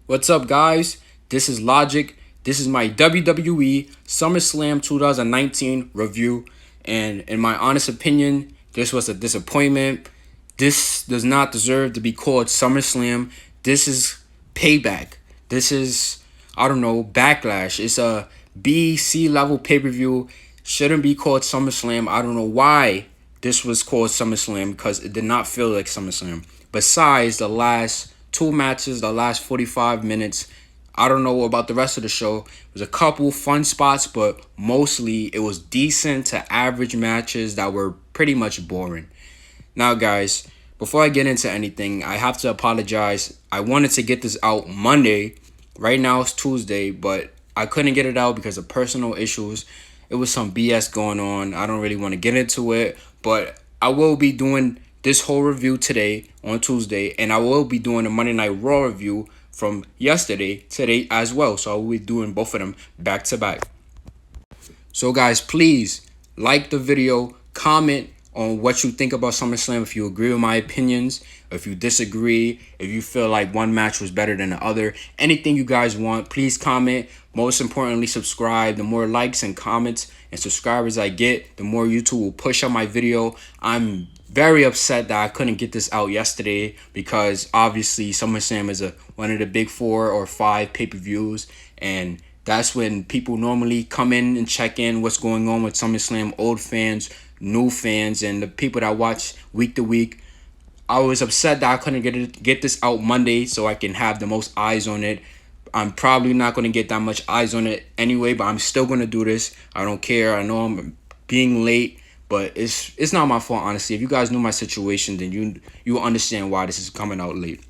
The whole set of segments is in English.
What's up, guys? This is Logic. This is my WWE SummerSlam 2019 review. And in my honest opinion, this was a disappointment. This does not deserve to be called SummerSlam. This is payback. This is, I don't know, backlash. It's a B, C level pay per view. Shouldn't be called SummerSlam. I don't know why this was called SummerSlam because it did not feel like SummerSlam. Besides the last two matches, the last 45 minutes, I don't know about the rest of the show. There's a couple fun spots, but mostly it was decent to average matches that were pretty much boring. Now, guys, before I get into anything, I have to apologize. I wanted to get this out Monday. Right now it's Tuesday, but I couldn't get it out because of personal issues. It was some BS going on. I don't really want to get into it, but I will be doing this whole review today on Tuesday, and I will be doing a Monday Night Raw review from yesterday today as well. So I will be doing both of them back to back. So, guys, please like the video, comment on what you think about SummerSlam, if you agree with my opinions, if you disagree, if you feel like one match was better than the other, anything you guys want, please comment. Most importantly, subscribe. The more likes and comments and subscribers I get, the more YouTube will push up my video. I'm very upset that I couldn't get this out yesterday because obviously SummerSlam is one of the big 4 or 5 pay-per-views, and that's when people normally come in and check in what's going on with SummerSlam, old fans, new fans, and the people that watch week to week. I was upset that I couldn't get this out Monday so I can have the most eyes on it. I'm probably not going to get that much eyes on it anyway, but I'm still going to do this. I don't care. I know I'm being late, but it's not my fault, honestly. If you guys knew my situation, then you understand why this is coming out late.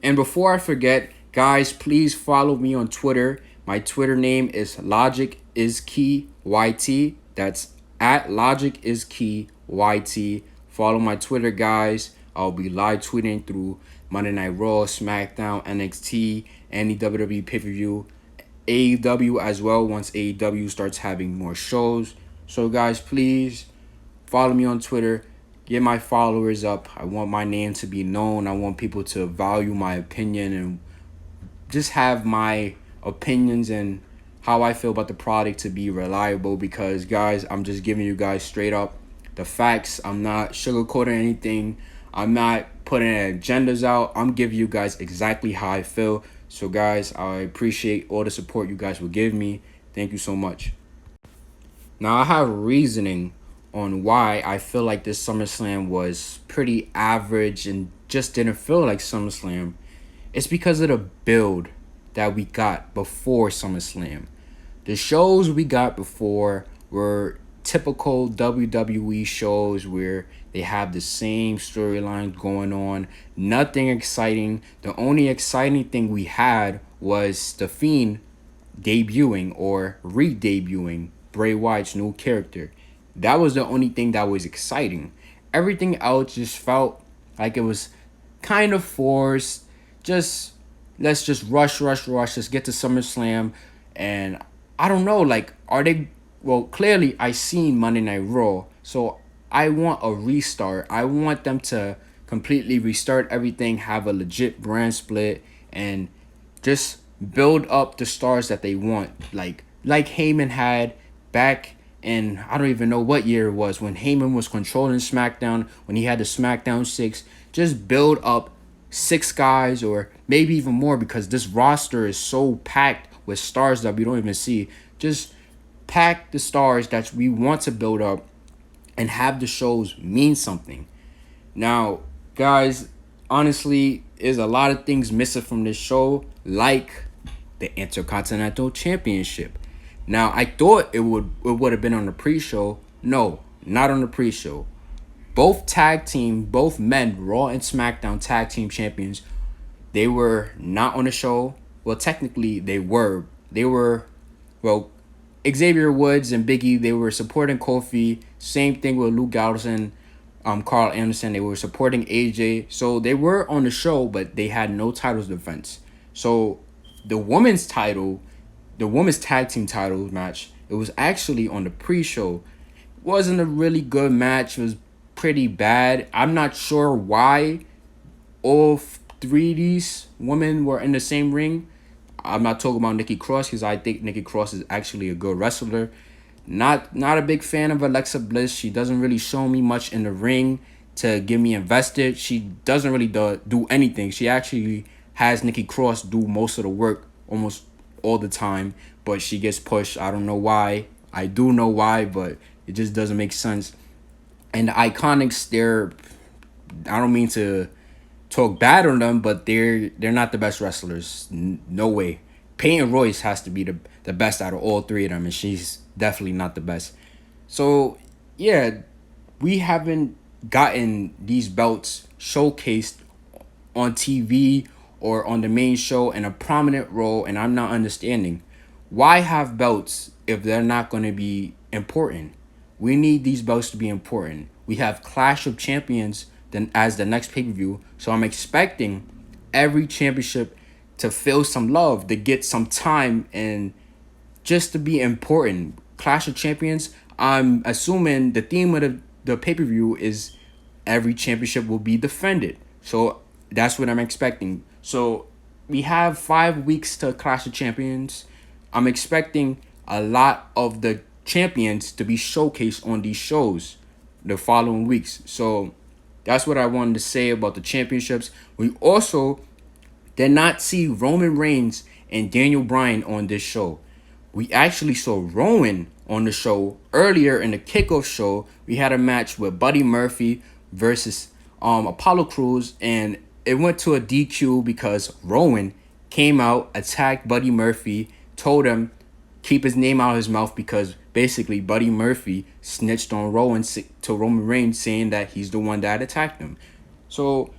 And before I forget, guys, please follow me on Twitter. My Twitter name is LogicIsKeyYT. That's at LogicIsKeyYT. Follow my Twitter, guys. I'll be live tweeting through Monday Night Raw, SmackDown, NXT, any WWE pay-per-view, AEW as well once AEW starts having more shows. So, guys, please follow me on Twitter. Get my followers up. I want my name to be known. I want people to value my opinion and just have my opinions and how I feel about the product to be reliable, because, guys, I'm just giving you guys straight up the facts. I'm not sugarcoating anything. I'm not putting agendas out. I'm giving you guys exactly how I feel. So, guys, I appreciate all the support you guys will give me. Thank you so much. Now, I have reasoning on why I feel like this SummerSlam was pretty average and just didn't feel like SummerSlam. It's because of the build that we got before SummerSlam. The shows we got before were typical WWE shows where they have the same storylines going on. Nothing exciting. The only exciting thing we had was The Fiend debuting or re-debuting Bray Wyatt's new character. That was the only thing that was exciting. Everything else just felt like it was kind of forced. Just let's just rush. Let's get to SummerSlam. And I don't know, like, are they? Well, clearly I seen Monday Night Raw, so I want a restart. I want them to completely restart everything, have a legit brand split, and just build up the stars that they want. Like Heyman had back in, I don't even know what year it was, when Heyman was controlling SmackDown, when he had the SmackDown 6. Just build up 6 guys or maybe even more, because this roster is so packed with stars that we don't even see. Just pack the stars that we want to build up and have the shows mean something. Now, guys, honestly, there's a lot of things missing from this show, like the Intercontinental Championship. Now, I thought it would have been on the pre-show. No, not on the pre-show. Both men, Raw and SmackDown tag team champions, they were not on the show. Well, technically, they were. Well, Xavier Woods and Big E, they were supporting Kofi. Same thing with Luke Gallows, Carl Anderson. They were supporting AJ. So they were on the show, but they had no titles defense. So the women's tag team title match, it was actually on the pre-show. It wasn't a really good match. It was pretty bad. I'm not sure why all three of these women were in the same ring. I'm not talking about Nikki Cross because I think Nikki Cross is actually a good wrestler. Not a big fan of Alexa Bliss. She doesn't really show me much in the ring to get me invested. She doesn't really do anything. She actually has Nikki Cross do most of the work almost all the time, but she gets pushed. I don't know why. I do know why, but it just doesn't make sense. And the Iconics, I don't mean to talk bad on them, but they're not the best wrestlers. No way. Peyton Royce has to be the best out of all three of them, and she's definitely not the best. So yeah, we haven't gotten these belts showcased on TV or on the main show in a prominent role, and I'm not understanding why have belts if they're not going to be important. We need these belts to be important. We have Clash of Champions then as the next pay-per-view, so I'm expecting every championship to feel some love, to get some time, and just to be important. Clash of Champions, I'm assuming the theme of the pay-per-view is every championship will be defended. So that's what I'm expecting. So we have 5 weeks to Clash of Champions. I'm expecting a lot of the champions to be showcased on these shows the following weeks. So that's what I wanted to say about the championships. We also did not see Roman Reigns and Daniel Bryan on this show. We actually saw Rowan on the show earlier in the kickoff show. We had a match with Buddy Murphy versus Apollo Crews, and it went to a DQ because Rowan came out, attacked Buddy Murphy, told him keep his name out of his mouth because basically Buddy Murphy snitched on Roman Reigns, saying that he's the one that attacked him. So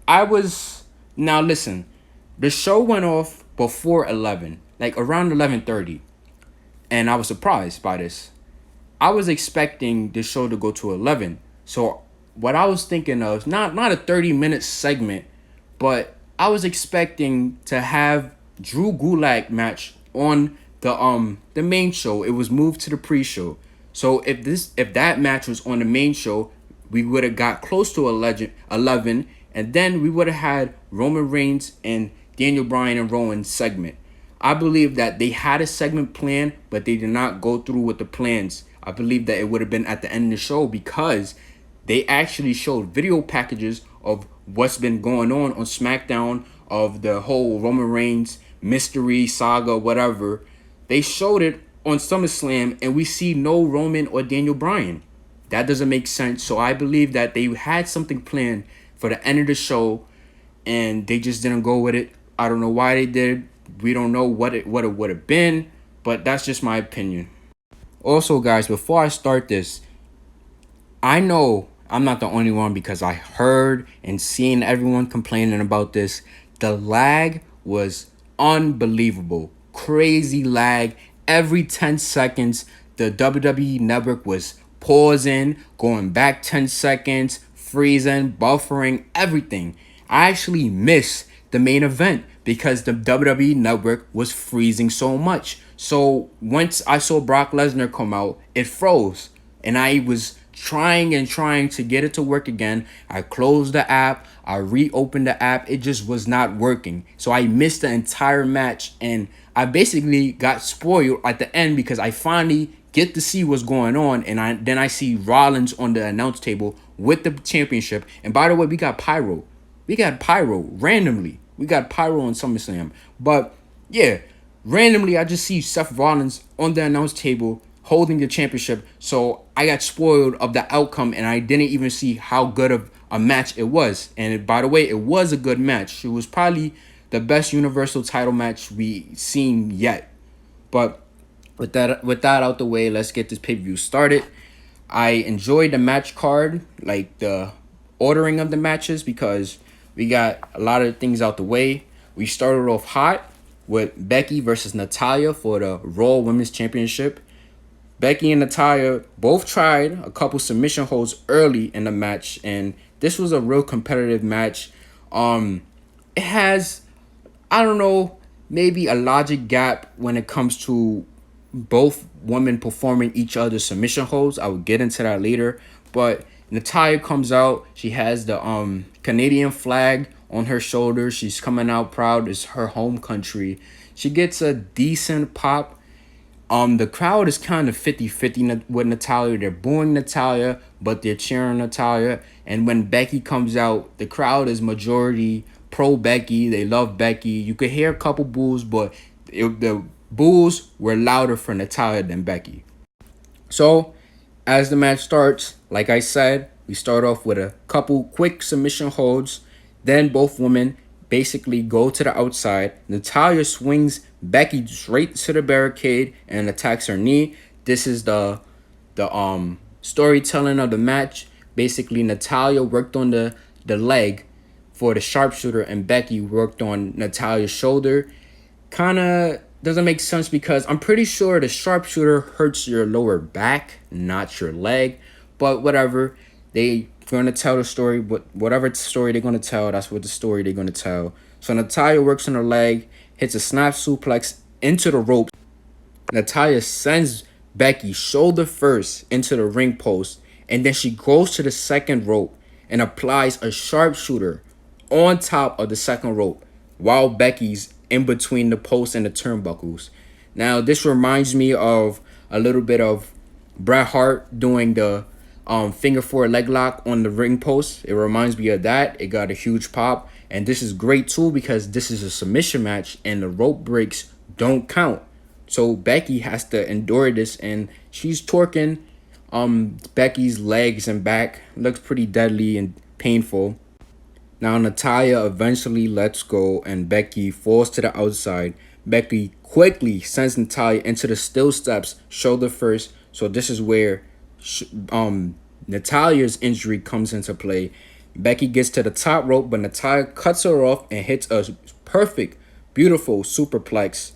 now listen, the show went off before 11, like around 11:30, and I was surprised by this. I was expecting the show to go to 11. So what I was thinking of, not a 30-minute segment, but I was expecting to have Drew Gulak match on the main show. It was moved to the pre-show. So if that match was on the main show, we would have got close to 11, and then we would have had Roman Reigns and Daniel Bryan and Rowan segment. I believe that they had a segment plan, but they did not go through with the plans. I believe that it would have been at the end of the show because they actually showed video packages of what's been going on SmackDown, of the whole Roman Reigns mystery saga, whatever. They showed it on Summerslam, and we see no Roman or Daniel Bryan. That doesn't make sense. So I believe that they had something planned for the end of the show, and they just didn't go with it. I don't know why they did. We don't know what it would have been, but that's just my opinion. Also, guys, before I start this, I know I'm not the only one because I heard and seen everyone complaining about this. The lag was unbelievable. Crazy lag. Every 10 seconds, the WWE Network was pausing, going back 10 seconds, freezing, buffering, everything. I actually missed the main event because the WWE Network was freezing so much. So once I saw Brock Lesnar come out, it froze. And I was trying to get it to work again. I closed the app. I reopened the app. It just was not working. So I missed the entire match. And I basically got spoiled at the end because I finally get to see what's going on. And then I see Rollins on the announce table with the championship. And by the way, we got Pyro. We got Pyro randomly. We got Pyro on SummerSlam. But yeah, randomly I just see Seth Rollins on the announce table holding the championship. So I got spoiled of the outcome, and I didn't even see how good of a match it was. And by the way, it was a good match. It was probably the best Universal title match we seen yet. But with that out the way, let's get this pay-per-view started. I enjoyed the match card, like the ordering of the matches, because we got a lot of things out the way. We started off hot with Becky versus Natalya for the Raw Women's Championship. Becky and Natalya both tried a couple submission holds early in the match, and this was a real competitive match. It has, I don't know, maybe a logic gap when it comes to both women performing each other's submission holds. I will get into that later. But Natalya comes out. She has the Canadian flag on her shoulders. She's coming out proud. It's her home country. She gets a decent pop. The crowd is kind of 50-50 with Natalia. They're booing Natalia, but they're cheering Natalia. And when Becky comes out, the crowd is majority pro Becky. They love Becky. You could hear a couple boos, but the boos were louder for Natalia than Becky. So, as the match starts, like I said, we start off with a couple quick submission holds. Then both women basically go to the outside. Natalia swings Becky straight to the barricade and attacks her knee. This is the storytelling of the match. Basically, Natalia worked on the leg for the sharpshooter, and Becky worked on Natalia's shoulder. Kind of doesn't make sense because I'm pretty sure the sharpshooter hurts your lower back, not your leg. But whatever, they gonna tell the story. But whatever story they're gonna tell, that's what the story they're gonna tell. So Natalia works on her leg, hits a snap suplex into the ropes. Natalia sends Becky shoulder first into the ring post, and then she goes to the second rope and applies a sharpshooter on top of the second rope while Becky's in between the post and the turnbuckles. Now, this reminds me of a little bit of Bret Hart doing the finger four leg lock on the ring post. It reminds me of that. It got a huge pop. And this is great too because this is a submission match and the rope breaks don't count. So Becky has to endure this, and she's torquing Becky's legs and back. Looks pretty deadly and painful. Now Natalia eventually lets go and Becky falls to the outside. Becky quickly sends Natalia into the steel steps, shoulder first. So this is where Natalia's injury comes into play. Becky gets to the top rope, but Natalia cuts her off and hits a perfect, beautiful superplex.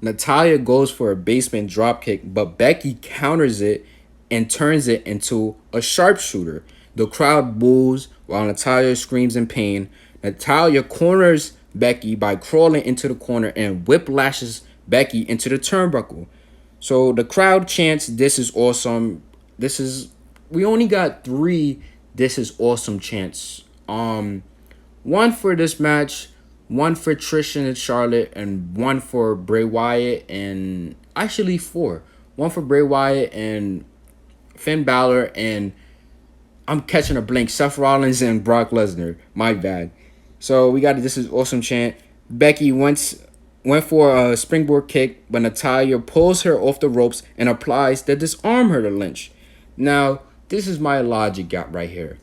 Natalia goes for a basement dropkick, but Becky counters it and turns it into a sharpshooter. The crowd boos while Natalia screams in pain. Natalia corners Becky by crawling into the corner and whiplashes Becky into the turnbuckle. So the crowd chants, "This is awesome." We only got 3 "This is awesome" chants. One for this match, one for Trish and Charlotte, and one for Bray Wyatt, and actually 4. One for Bray Wyatt and Finn Balor, and I'm catching a blank, Seth Rollins and Brock Lesnar. My bad. So we got a "This is awesome" chant. Becky went for a springboard kick, but Natalia pulls her off the ropes and applies the disarm her to Lynch. Now, this is my logic gap right here.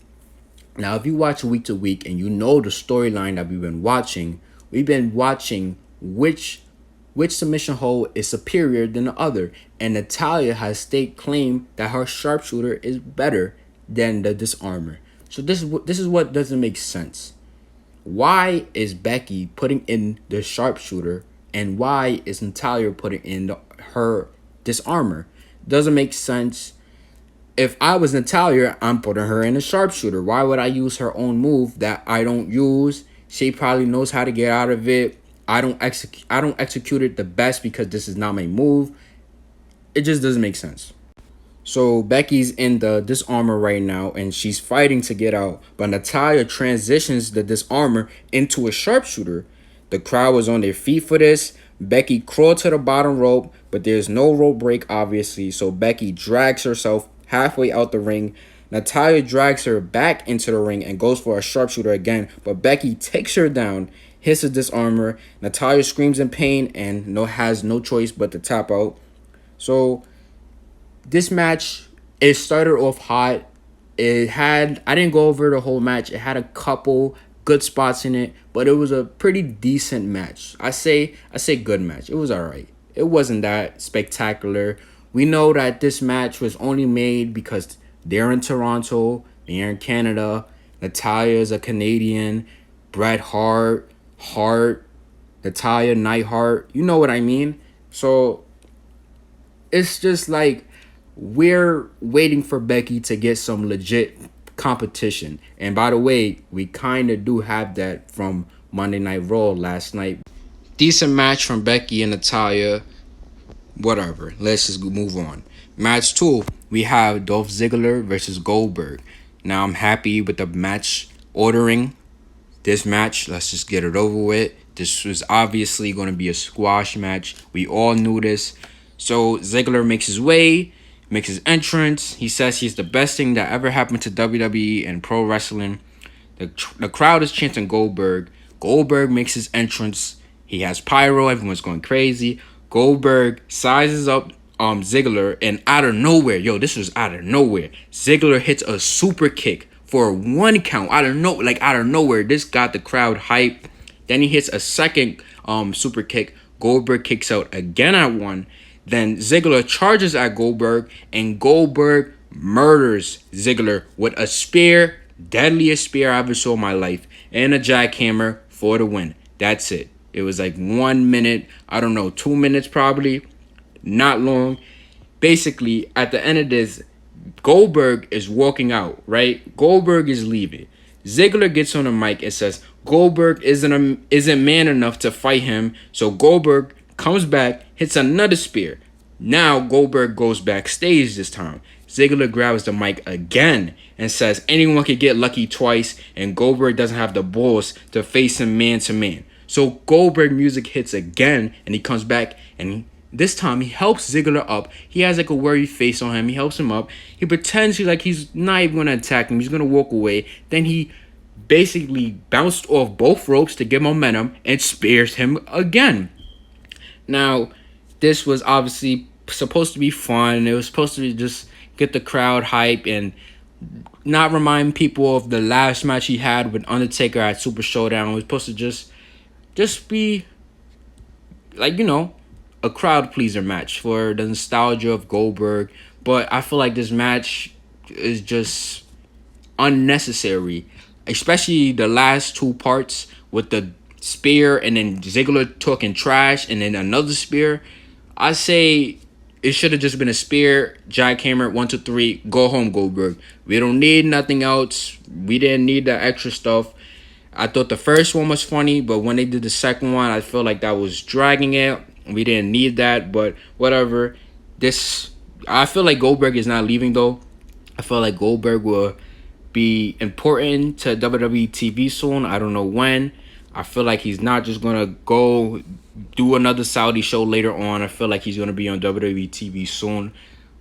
Now, if you watch week to week and you know the storyline that we've been watching which submission hold is superior than the other. And Natalia has staked claim that her sharpshooter is better than the disarmer. So this is what doesn't make sense. Why is Becky putting in the sharpshooter and why is Natalia putting in her disarmer? Doesn't make sense. If I was Natalia, I'm putting her in a sharpshooter. Why would I use her own move that I don't use? She probably knows how to get out of it. I don't execute it the best because this is not my move. It just doesn't make sense. So Becky's in the disarmor right now and she's fighting to get out. But Natalia transitions the disarmor into a sharpshooter. The crowd was on their feet for this. Becky crawled to the bottom rope, but there's no rope break obviously. So Becky drags herself halfway out the ring. Natalia drags her back into the ring and goes for a sharpshooter again. But Becky takes her down, hits a disarmor. Natalia screams in pain and has no choice but to tap out. So this match, it started off hot. I didn't go over the whole match. It had a couple good spots in it, but it was a pretty decent match. I say good match. It was all right. It wasn't that spectacular. We know that this match was only made because they're in Toronto, they're in Canada. Natalia is a Canadian. Bret Hart, Natalia, Neidhart. You know what I mean? So it's just like we're waiting for Becky to get some legit competition. And by the way, we kind of do have that from Monday Night Raw last night. Decent match from Becky and Natalia. Whatever. Let's just move on. Match 2, we have Dolph Ziggler versus Goldberg. Now I'm happy with the match ordering. this match, let's just get it over with. This was obviously going to be a squash match. We all knew this. So Ziggler makes his way, makes his entrance. He says he's the best thing that ever happened to WWE and pro wrestling. The crowd is chanting Goldberg. Goldberg makes his entrance. He has pyro. Everyone's going crazy. Goldberg sizes up Ziggler, and out of nowhere, this was out of nowhere. Ziggler hits a super kick for a 1 count. Out of nowhere. This got the crowd hyped. Then he hits a second super kick. Goldberg kicks out again at 1. Then Ziggler charges at Goldberg, and Goldberg murders Ziggler with a spear, deadliest spear I ever saw in my life, and a jackhammer for the win. That's it. It was like 1 minute, I don't know, 2 minutes probably, not long. Basically, at the end of this, Goldberg is walking out, right? Goldberg is leaving. Ziggler gets on the mic and says Goldberg isn't man enough to fight him. So Goldberg comes back, hits another spear. Now Goldberg goes backstage this time. Ziggler grabs the mic again and says anyone can get lucky twice, and Goldberg doesn't have the balls to face him man to man. So Goldberg music hits again, and he comes back, and this time he helps Ziggler up. He has like a worried face on him. He helps him up. He pretends he's not even going to attack him. He's going to walk away. Then he basically bounced off both ropes to get momentum and spears him again. Now, this was obviously supposed to be fun. It was supposed to be just get the crowd hype and not remind people of the last match he had with Undertaker at Super Showdown. It was supposed to just be like, a crowd pleaser match for the nostalgia of Goldberg. But I feel like this match is just unnecessary, especially the last 2 parts with the spear and then Ziggler talking trash and then another spear. I say it should have just been a spear, jackhammer, 1, 2, 3, go home, Goldberg. We don't need nothing else. We didn't need the extra stuff. I thought the first one was funny, but when they did the second one, I feel like that was dragging it. We didn't need that, but whatever. I feel like Goldberg is not leaving, though. I feel like Goldberg will be important to WWE TV soon. I don't know when. I feel like he's not just going to go do another Saudi show later on. I feel like he's going to be on WWE TV soon.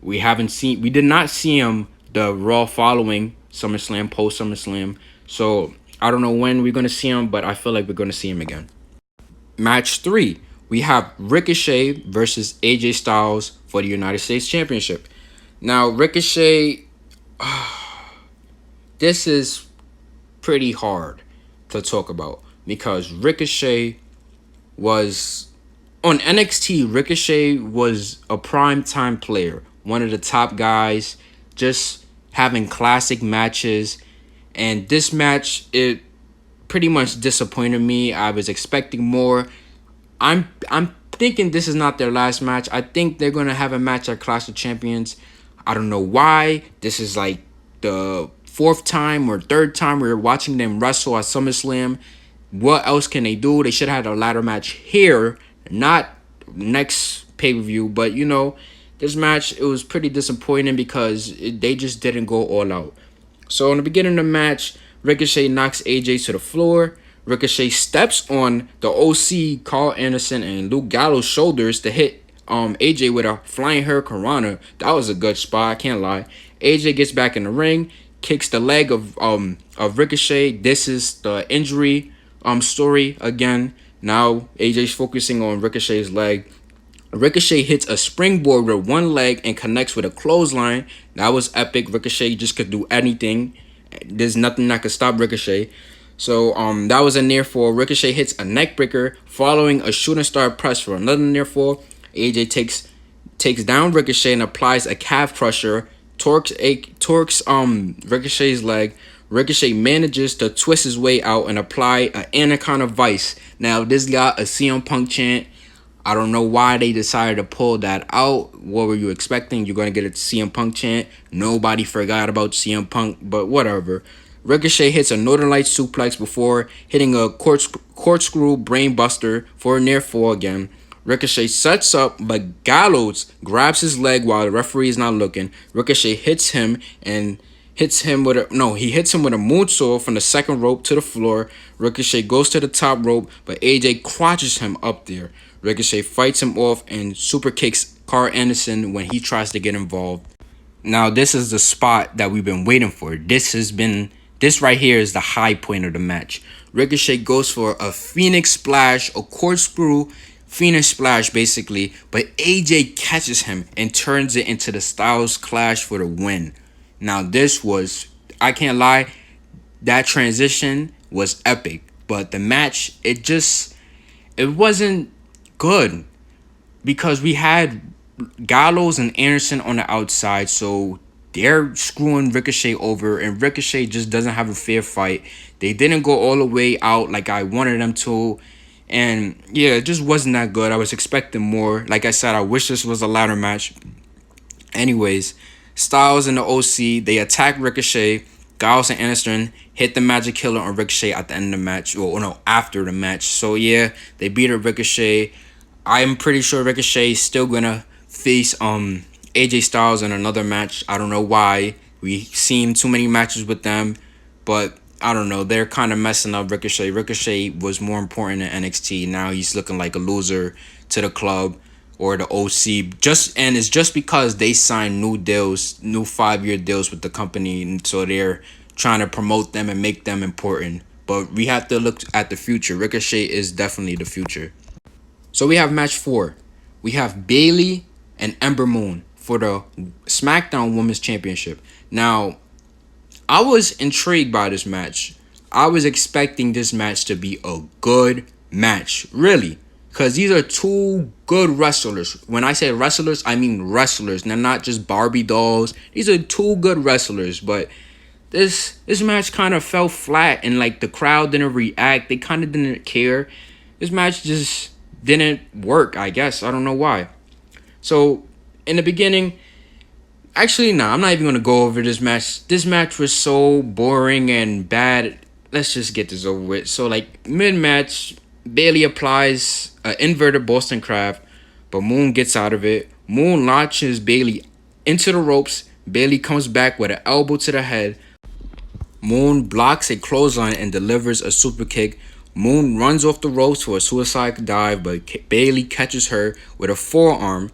We did not see him the Raw following SummerSlam, post SummerSlam. So I don't know when we're going to see him, but I feel like we're going to see him again. Match 3. We have Ricochet versus AJ Styles for the United States Championship. Now, Ricochet, this is pretty hard to talk about because Ricochet was on NXT. Ricochet was a primetime player, one of the top guys, just having classic matches. And this match, it pretty much disappointed me. I was expecting more. I'm thinking this is not their last match. I think they're going to have a match at Clash of Champions. I don't know why. This is like the 4th time or 3rd time we're watching them wrestle at SummerSlam. What else can they do? They should have had a ladder match here, not next pay-per-view. But, this match, it was pretty disappointing because they just didn't go all out. So in the beginning of the match, Ricochet knocks AJ to the floor. Ricochet steps on the OC, Carl Anderson, and Luke Gallows' shoulders to hit AJ with a flying hurricanrana. That was a good spot, I can't lie. AJ gets back in the ring, kicks the leg of Ricochet. This is the injury story again. Now AJ's focusing on Ricochet's leg. Ricochet hits a springboard with one leg and connects with a clothesline. That was epic. Ricochet just could do anything. There's nothing that could stop Ricochet. So that was a near fall. Ricochet hits a neck breaker following a shooting star press for another near fall. AJ takes down Ricochet and applies a calf crusher. Torques Ricochet's leg. Ricochet manages to twist his way out and apply an Anaconda Vice. Now this got a CM Punk chant. I don't know why they decided to pull that out. What were you expecting? You're going to get a CM Punk chant. Nobody forgot about CM Punk, but whatever. Ricochet hits a Northern Lights suplex before hitting a corkscrew brainbuster for a near fall again. Ricochet sets up, but Gallows grabs his leg while the referee is not looking. Ricochet hits him, and he hits him with a moonsault from the second rope to the floor. Ricochet goes to the top rope, but AJ crotches him up there. Ricochet fights him off and super kicks Carl Anderson when he tries to get involved. Now this is the spot that we've been waiting for. This right here is the high point of the match. Ricochet goes for a Phoenix Splash, a corkscrew Phoenix Splash basically, but AJ catches him and turns it into the Styles Clash for the win. Now this was, I can't lie, that transition was epic, but the match, it wasn't good because we had Gallows and Anderson on the outside, so they're screwing Ricochet over, and Ricochet just doesn't have a fair fight. They didn't go all the way out like I wanted them to, and yeah, it just wasn't that good. I was expecting more. Like I said, I wish this was a ladder match. Anyways, Styles and the OC, they attack Ricochet. Gallows and Anderson hit the Magic Killer on Ricochet at the end of the match, or no, after the match. So yeah, they beat up Ricochet. I'm pretty sure Ricochet is still gonna face AJ Styles in another match. I don't know why. We've seen too many matches with them, but I don't know. They're kind of messing up Ricochet. Ricochet was more important in NXT. Now he's looking like a loser to the club or the OC. It's just because they signed new deals, new 5-year deals with the company, and so they're trying to promote them and make them important. But we have to look at the future. Ricochet is definitely the future. So we have match 4. We have Bayley and Ember Moon for the SmackDown Women's Championship. Now, I was intrigued by this match. I was expecting this match to be a good match, really. Because these are two good wrestlers. When I say wrestlers, I mean wrestlers. They're not just Barbie dolls. These are two good wrestlers. But this match kind of fell flat, and like the crowd didn't react. They kind of didn't care. This match just didn't work, I guess. I don't know why. So, in the beginning, actually, no, I'm not even going to go over this match. This match was so boring and bad. Let's just get this over with. So, like, mid-match, Bayley applies an inverted Boston Crab, but Moon gets out of it. Moon launches Bayley into the ropes. Bayley comes back with an elbow to the head. Moon blocks a clothesline and delivers a super kick. Moon runs off the ropes for a suicide dive, but Bayley catches her with a forearm.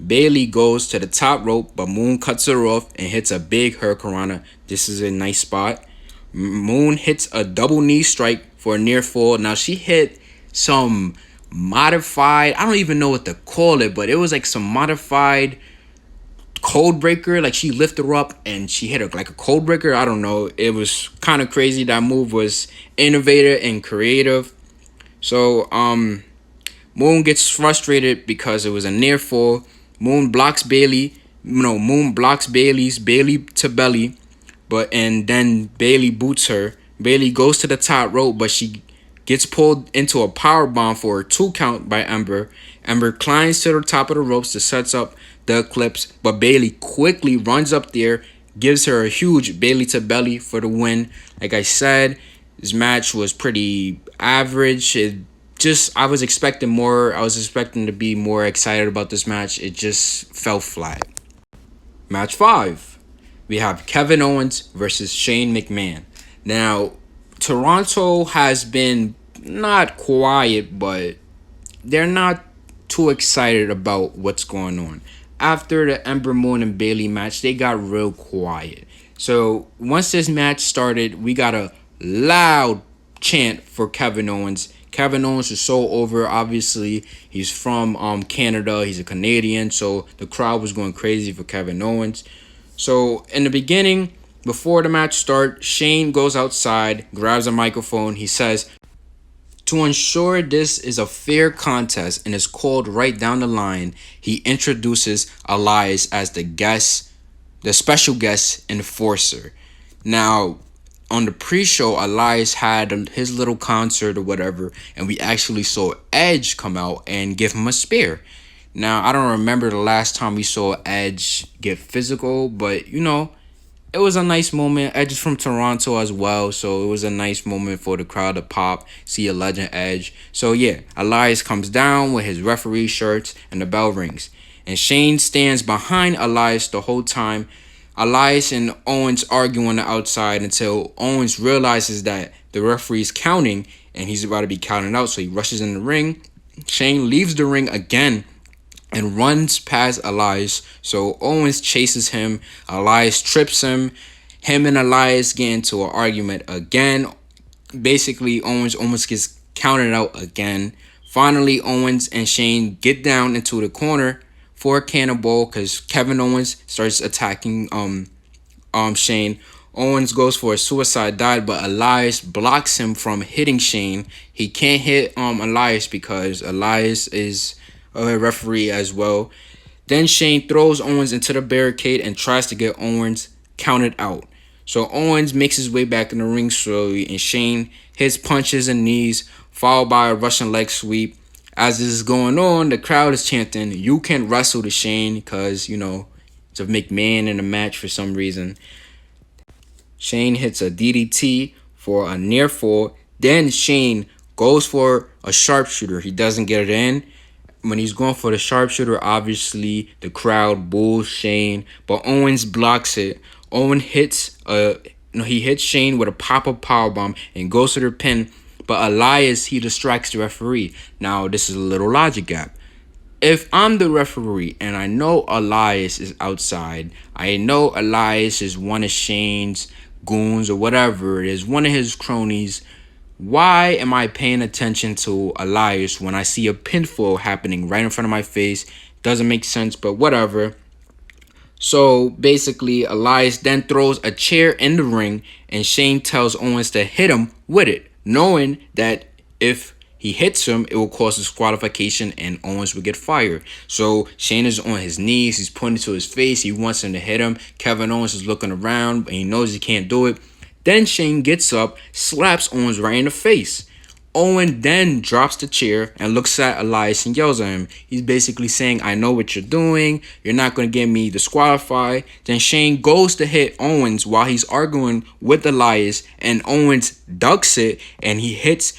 Bayley goes to the top rope, but Moon cuts her off and hits a big hurricanrana. This is a nice spot. Moon hits a double knee strike for a near fall. Now she hit some modified, I don't even know what to call it, but it was like some modified code breaker. Like she lifted her up and she hit her like a code breaker. I don't know. It was kind of crazy. That move was innovative and creative. So Moon gets frustrated because it was a near fall. Moon blocks Bayley. Moon blocks Bayley to belly, and then Bayley boots her. Bayley goes to the top rope, but she gets pulled into a power bomb for a 2 count by Ember. Ember climbs to the top of the ropes to set up the Eclipse, but Bayley quickly runs up there, gives her a huge Bayley to belly for the win. Like I said, this match was pretty average. I was expecting more. I was expecting to be more excited about this match. It just fell flat. Match 5. We have Kevin Owens versus Shane McMahon. Now, Toronto has been not quiet, but they're not too excited about what's going on. After the Ember Moon and Bayley match, they got real quiet. So once this match started, we got a loud chant for Kevin Owens. Kevin Owens is so over. Obviously, he's from Canada. He's a Canadian, so the crowd was going crazy for Kevin Owens. So in the beginning, before the match starts, Shane goes outside, grabs a microphone. He says, "To ensure this is a fair contest and is called right down the line," he introduces Elias as the special guest enforcer. Now, on the pre-show, Elias had his little concert or whatever, and we actually saw Edge come out and give him a spear. Now, I don't remember the last time we saw Edge get physical, but, it was a nice moment. Edge is from Toronto as well, so it was a nice moment for the crowd to pop, see a legend Edge. So, yeah, Elias comes down with his referee shirts, and the bell rings. And Shane stands behind Elias the whole time. Elias and Owens argue on the outside until Owens realizes that the referee's counting and he's about to be counted out, so he rushes in the ring. Shane leaves the ring again and runs past Elias. So Owens chases him. Elias trips him. Him and Elias get into an argument again. Basically, Owens almost gets counted out again. Finally, Owens and Shane get down into the corner for a cannonball because Kevin Owens starts attacking Shane. Owens goes for a suicide dive, but Elias blocks him from hitting Shane. He can't hit Elias because Elias is a referee as well. Then Shane throws Owens into the barricade and tries to get Owens counted out. So Owens makes his way back in the ring slowly, and Shane hits punches and knees, followed by a Russian leg sweep. As this is going on, the crowd is chanting, "You can wrestle" to Shane because, it's a McMahon in the match for some reason. Shane hits a DDT for a near fall. Then Shane goes for a sharpshooter. He doesn't get it in. When he's going for the sharpshooter, obviously the crowd boos Shane, but Owens blocks it. He hits Shane with a pop-up powerbomb and goes to the pin, but Elias, he distracts the referee. Now, this is a little logic gap. If I'm the referee and I know Elias is outside, I know Elias is one of Shane's goons or whatever it is, one of his cronies, why am I paying attention to Elias when I see a pinfall happening right in front of my face? Doesn't make sense, but whatever. So basically, Elias then throws a chair in the ring, and Shane tells Owens to hit him with it, knowing that if he hits him, it will cause disqualification and Owens will get fired. So Shane is on his knees. He's pointing to his face. He wants him to hit him. Kevin Owens is looking around, but he knows he can't do it. Then Shane gets up, slaps Owens right in the face. Owen then drops the chair and looks at Elias and yells at him. He's basically saying, "I know what you're doing. You're not going to get me disqualified." Then Shane goes to hit Owens while he's arguing with Elias, and Owens ducks it and he hits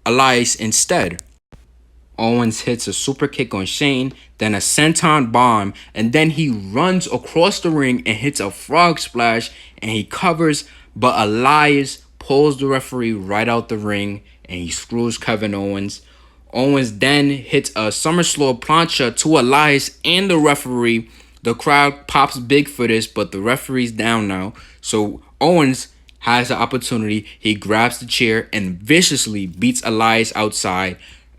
Elias instead. Owens hits a super kick on Shane, then a senton bomb, and then he runs across the ring and hits a frog splash and he covers, but Elias pulls the referee right out the ring and he screws Kevin Owens. Owens then hits a Summerslam plancha to Elias and the referee. The crowd pops big for this, but the referee's down now. So Owens has the opportunity. He grabs the chair and viciously beats Elias outside.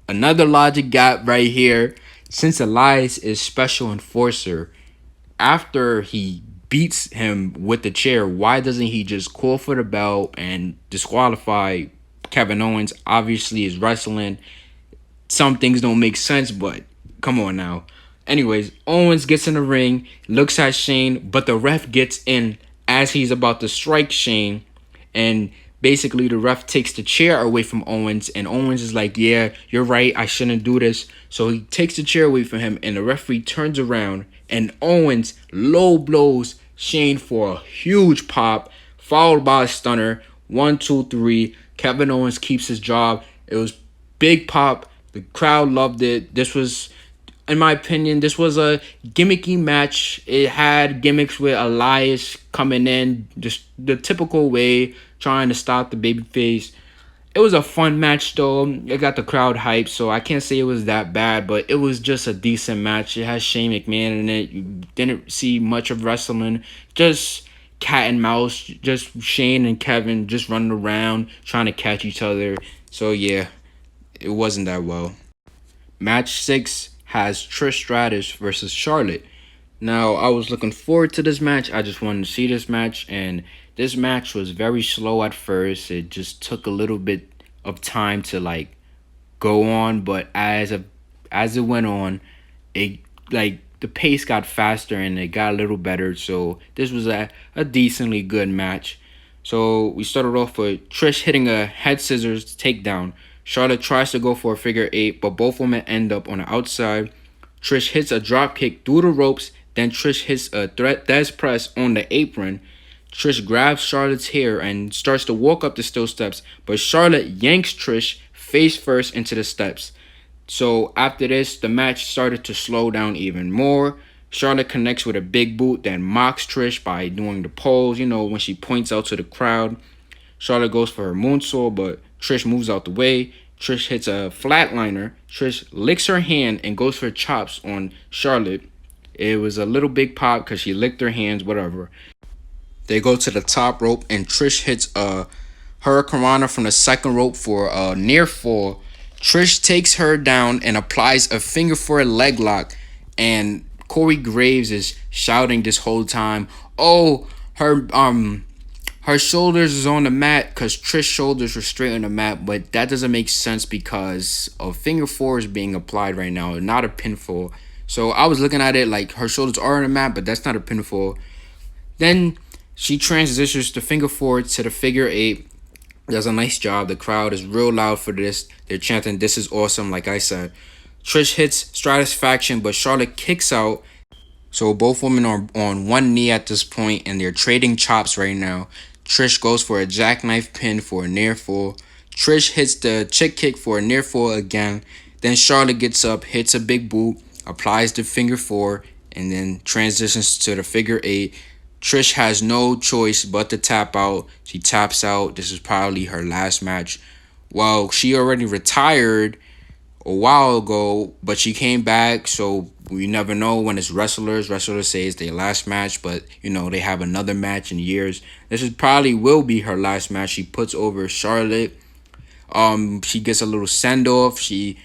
Another logic gap right here. Since Elias is special enforcer, after he beats him with the chair, why doesn't he just call for the bell and disqualify Kevin Owens? Obviously, is wrestling. Some things don't make sense, but come on now. Anyways, Owens gets in the ring, looks at Shane, but the ref gets in as he's about to strike Shane, and basically the ref takes the chair away from Owens, and Owens is like, "Yeah, you're right, I shouldn't do this." So he takes the chair away from him, and the referee turns around, and Owens low blows Shane for a huge pop, followed by a stunner. 1, 2, 3. Kevin Owens keeps his job. It was big pop. The crowd loved it. This was, in my opinion, this was a gimmicky match. It had gimmicks with Elias coming in just the typical way, trying to stop the babyface. It was a fun match though. It got the crowd hyped, so I can't say it was that bad, but it was just a decent match. It has Shane McMahon in it. You didn't see much of wrestling. Just cat and mouse. Just Shane and Kevin just running around trying to catch each other. So yeah, it wasn't that well. Match 6 has Trish Stratus versus Charlotte. Now, I was looking forward to this match. I just wanted to see this match, and this match was very slow at first. It just took a little bit of time to go on, but as it went on, it the pace got faster and it got a little better. So this was a decently good match. So we started off with Trish hitting a head scissors takedown. Charlotte tries to go for a figure 8, but both women end up on the outside. Trish hits a drop kick through the ropes. Then Trish hits a Thesz press on the apron. Trish grabs Charlotte's hair and starts to walk up the steel steps, but Charlotte yanks Trish face first into the steps. So after this, the match started to slow down even more. Charlotte connects with a big boot that mocks Trish by doing the pose, when she points out to the crowd. Charlotte goes for her moonsault, but Trish moves out the way. Trish hits a flatliner. Trish licks her hand and goes for chops on Charlotte. It was a little big pop because she licked her hands, whatever. They go to the top rope and Trish hits a Hurricanrana from the second rope for a near fall. Trish takes her down and applies a figure four leg lock, and Corey Graves is shouting this whole time, "Oh, her shoulders is on the mat," because Trish's shoulders were straight on the mat, but that doesn't make sense because a finger four is being applied right now, not a pinfall. So I was looking at it like her shoulders are on the mat, but that's not a pinfall. Then she transitions the finger four to the figure eight. Does a nice job. The crowd is real loud for this. They're chanting, "This is awesome," like I said. Trish hits Stratusfaction, but Charlotte kicks out. So both women are on one knee at this point, and they're trading chops right now. Trish goes for a jackknife pin for a near fall. Trish hits the chick kick for a near fall again. Then Charlotte gets up, hits a big boot, applies the finger four, and then transitions to the figure eight. Trish has no choice but to tap out. She taps out. This is probably her last match. Well, she already retired a while ago, but she came back, so we never know when it's wrestlers. Wrestlers say it's their last match, but they have another match in years. This is probably will be her last match. She puts over Charlotte. She gets a little send off. She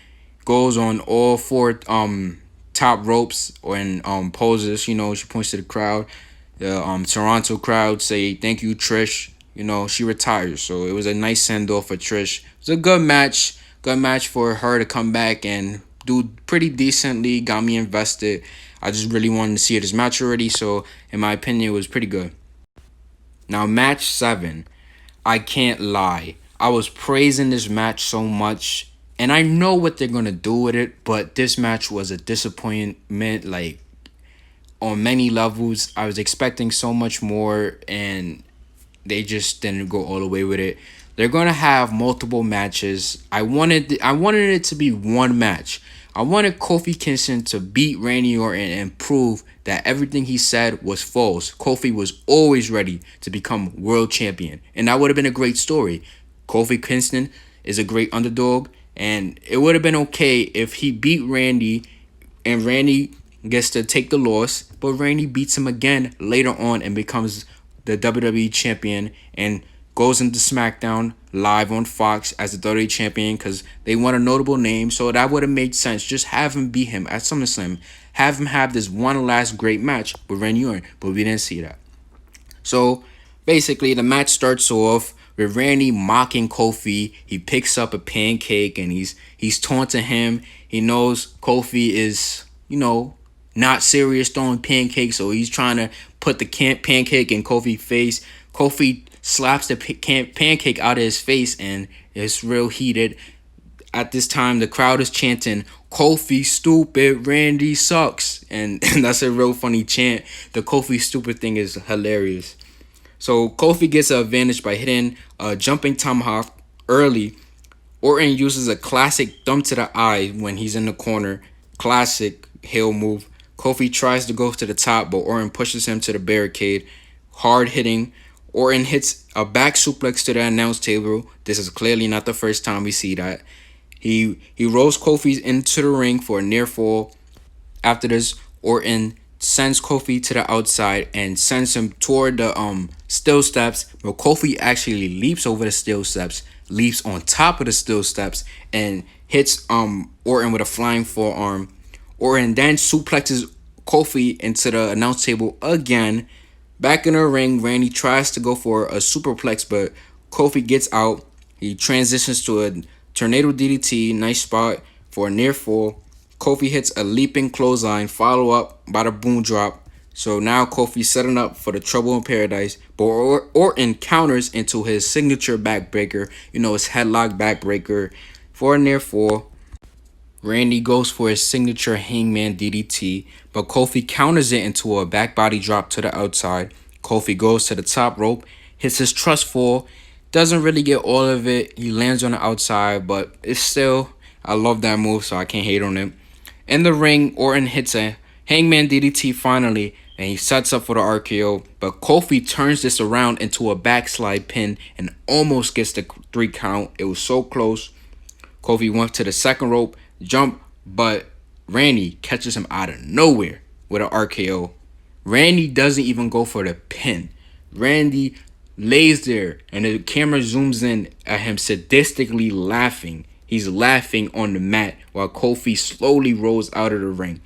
goes on all four top ropes and poses. She points to the crowd. The Toronto crowd say thank you, Trish. She retires, so it was a nice send off for Trish. It was a good match. Good match for her to come back and do pretty decently. Got me invested. I just really wanted to see this match already, so in my opinion, it was pretty good. Now, match 7. I can't lie. I was praising this match so much, and I know what they're going to do with it, but this match was a disappointment, like, on many levels. I was expecting so much more, and they just didn't go all the way with it. They're gonna have multiple matches. I wanted it to be one match. I wanted Kofi Kingston to beat Randy Orton and prove that everything he said was false. Kofi was always ready to become world champion, and that would have been a great story. Kofi Kingston is a great underdog, and it would have been okay if he beat Randy and Randy gets to take the loss, but Randy beats him again later on and becomes the WWE champion and goes into SmackDown live on Fox as the WWE champion because they want a notable name. So that would have made sense. Just have him beat him at SummerSlam. Have him have this one last great match with Randy Orton, but we didn't see that. So basically, the match starts off with Randy mocking Kofi. He picks up a pancake and he's taunting him. He knows Kofi is, not serious throwing pancakes, so he's trying to put the pancake in Kofi's face. Kofi slaps the pancake out of his face, and it's real heated. At this time, the crowd is chanting, "Kofi stupid, Randy sucks," and that's a real funny chant. The Kofi stupid thing is hilarious. So Kofi gets an advantage by hitting a jumping tomahawk early. Orton uses a classic thumb to the eye when he's in the corner. Classic heel move. Kofi tries to go to the top, but Orton pushes him to the barricade. Hard hitting. Orton hits a back suplex to the announce table. This is clearly not the first time we see that. He rolls Kofi into the ring for a near fall. After this, Orton sends Kofi to the outside and sends him toward the steel steps. But Kofi actually leaps over the steel steps, leaps on top of the steel steps, and hits Orton with a flying forearm. Orton then suplexes Kofi into the announce table again. Back in the ring, Randy tries to go for a superplex, but Kofi gets out. He transitions to a tornado DDT, nice spot for a near fall. Kofi hits a leaping clothesline, follow up by the boom drop. So now Kofi's setting up for the Trouble in Paradise, but Orton counters into his signature backbreaker, his headlock backbreaker for a near fall. Randy goes for his signature Hangman DDT, but Kofi counters it into a back body drop to the outside. Kofi goes to the top rope, hits his trust fall, doesn't really get all of it. He lands on the outside, but it's still, I love that move, so I can't hate on it. In the ring, Orton hits a Hangman DDT finally, and he sets up for the RKO, but Kofi turns this around into a backslide pin and almost gets the 3 count. It was so close. Kofi went to the second rope, jump, but Randy catches him out of nowhere with an RKO. Randy doesn't even go for the pin. Randy lays there, and the camera zooms in at him sadistically laughing. He's laughing on the mat while Kofi slowly rolls out of the ring.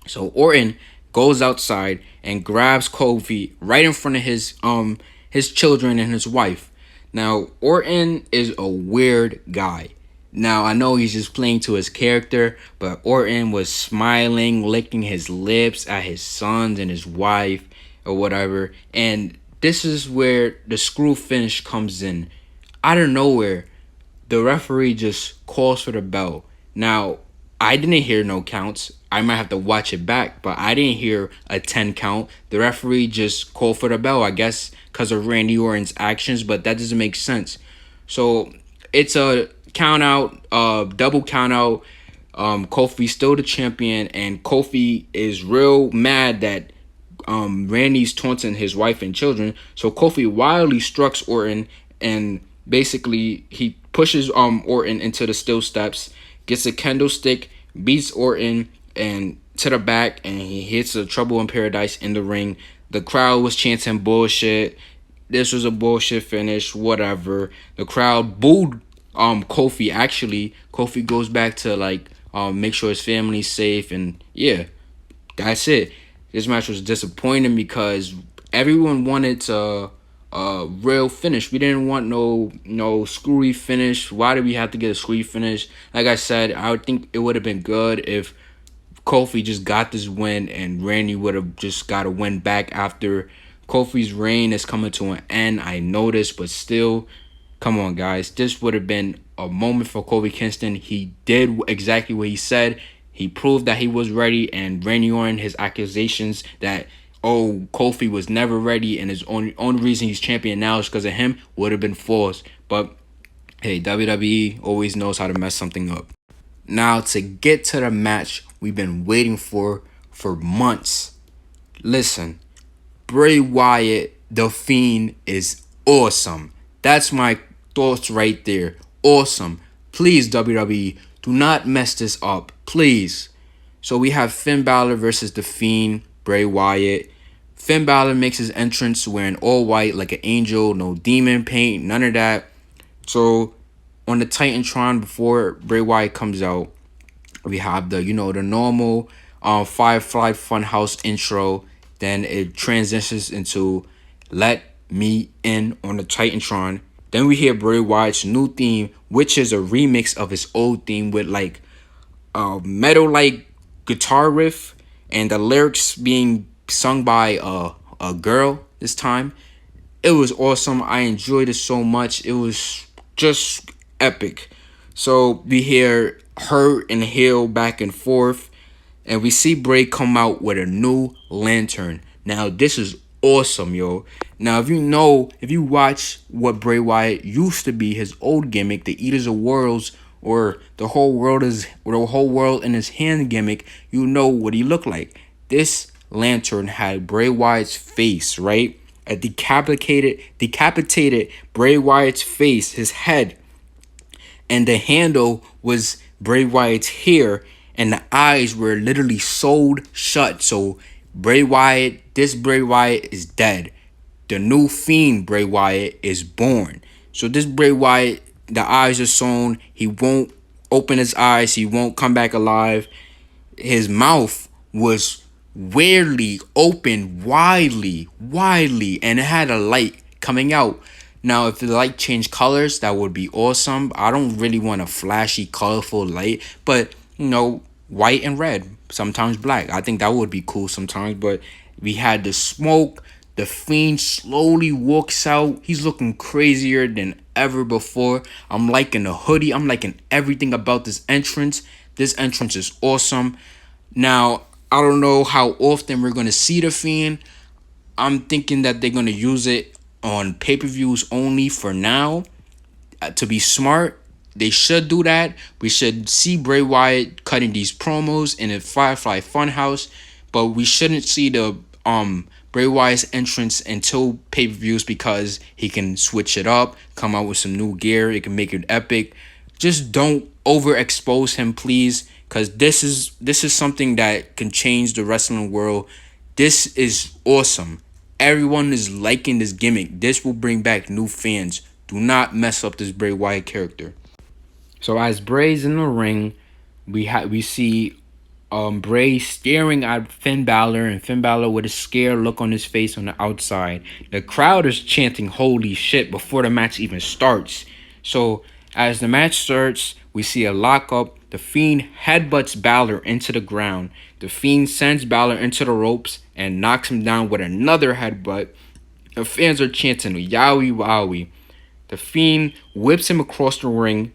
So Orton goes outside and grabs Kofi right in front of his children and his wife. Now Orton is a weird guy. Now I know he's just playing to his character, but Orton was smiling, licking his lips at his sons and his wife or whatever. And this is where the screw finish comes in. Out of nowhere, the referee just calls for the bell. Now, I didn't hear no counts. I might have to watch it back, but I didn't hear a 10 count. The referee just called for the bell, I guess, because of Randy Orton's actions, but that doesn't make sense. So, it's a count out, double count out. Kofi's still the champion, and Kofi is real mad that Randy's taunting his wife and children. So Kofi wildly strikes Orton, and basically he pushes Orton into the steel steps, gets a kendo stick, beats Orton and to the back, and he hits a Trouble in Paradise in the ring. The crowd was chanting bullshit. This was a bullshit finish, whatever. The crowd booed Kofi. Actually, Kofi goes back to like make sure his family's safe, and yeah, that's it. This match was disappointing because everyone wanted a real finish. We didn't want no screwy finish. Why did we have to get a screwy finish? Like I said, I would think it would have been good if Kofi just got this win and Randy would have just got a win back after. Kofi's reign is coming to an end. I noticed, but still, come on, guys. This would have been a moment for Kofi Kingston. He did exactly what he said. He proved that he was ready, and Randy Orton, his accusations that, oh, Kofi was never ready and his only reason he's champion now is because of him, would have been false. But, hey, WWE always knows how to mess something up. Now, to get to the match we've been waiting for months. Listen, Bray Wyatt, The Fiend, is awesome. That's my thoughts right there. Awesome. Please, WWE, do not mess this up. Please. So we have Finn Balor versus The Fiend, Bray Wyatt. Finn Balor makes his entrance wearing all white like an angel, no demon paint, none of that. So on the Titantron before Bray Wyatt comes out, we have the the normal Firefly Funhouse intro. Then it transitions into Let Me In on the Titantron. Then we hear Bray Wyatt's new theme, which is a remix of his old theme with like a metal like guitar riff and the lyrics being sung by a girl this time. It was awesome. I enjoyed it so much. It was just epic. So we hear Hurt and Hill back and forth, and we see Bray come out with a new lantern. Now this is awesome, yo. Now if you watch what Bray Wyatt used to be, his old gimmick, the Eaters of Worlds, or the whole world in his hand gimmick, you know what he looked like. This lantern had Bray Wyatt's face, right? A decapitated Bray Wyatt's face, his head, and the handle was Bray Wyatt's hair, and the eyes were literally sewed shut. So this Bray Wyatt is dead. The new Fiend Bray Wyatt is born. So this Bray Wyatt, the eyes are sewn. He won't open his eyes. He won't come back alive. His mouth was weirdly open, widely, and it had a light coming out. Now, if the light changed colors, that would be awesome. I don't really want a flashy, colorful light, but white and red, sometimes black. I think that would be cool sometimes. But we had the smoke. The Fiend slowly walks out. He's looking crazier than ever before. I'm liking the hoodie. I'm liking everything about this entrance. This entrance is awesome. Now, I don't know how often we're going to see the Fiend. I'm thinking that they're going to use it on pay-per-views only for now. To be smart, they should do that. We should see Bray Wyatt cutting these promos in a Firefly Funhouse. but we shouldn't see the Bray Wyatt's entrance until pay-per-views because he can switch it up, come out with some new gear, it can make it epic. Just don't overexpose him, please, because this is something that can change the wrestling world. This is awesome. Everyone is liking this gimmick. This will bring back new fans. Do not mess up this Bray Wyatt character. So as Bray's in the ring, we see Bray staring at Finn Balor, and Finn Balor with a scared look on his face on the outside. The crowd is chanting "Holy shit" before the match even starts. So as the match starts, we see a lockup. The Fiend headbutts Balor into the ground. The Fiend sends Balor into the ropes and knocks him down with another headbutt. The fans are chanting "Yowie Wowie." The Fiend whips him across the ring,